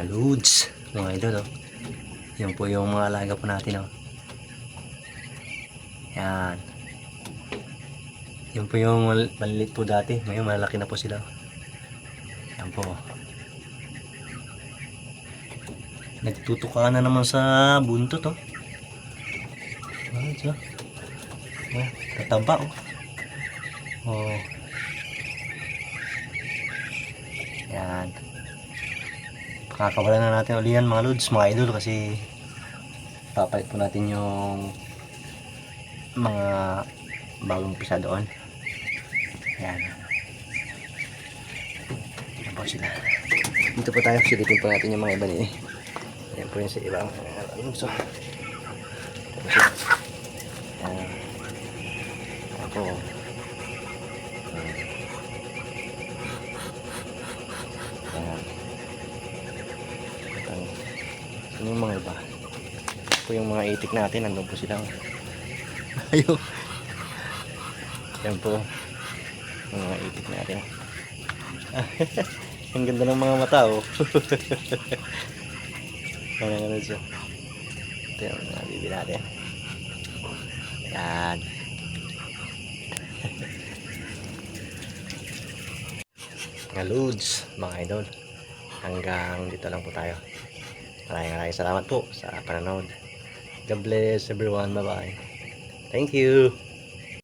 loads, mga idol, oh. Yan po yung mga alaga po natin, oh. Yan. Yan po yung maliliit po dati. Ngayon malaki na po sila. Yan po. Nagtutuka na naman sa buntot, oh. Oh, tataba, oh. Oh. Yan. Pakakawalan na natin uli yan, mga loads, mga idol, kasi papalit po natin yung mga bagong pisa doon. Yan. Yan po sila. Dito po tayo, silipin po natin yung mga iba nila. Yan po yung sa ibang so, yan. Yan po. Yan. Ano yung mga iba? Po yung mga itik natin, nandun po silang ayun. Yan po yung mga itik natin. Ang ganda ng mga mata, oh. Ano siya. Ito yung mga bibi natin. Yan. Mga loads, mga idol, hanggang dito lang po tayo. Maraming salamat po sa panonood. God bless everyone. Bye bye. Thank you.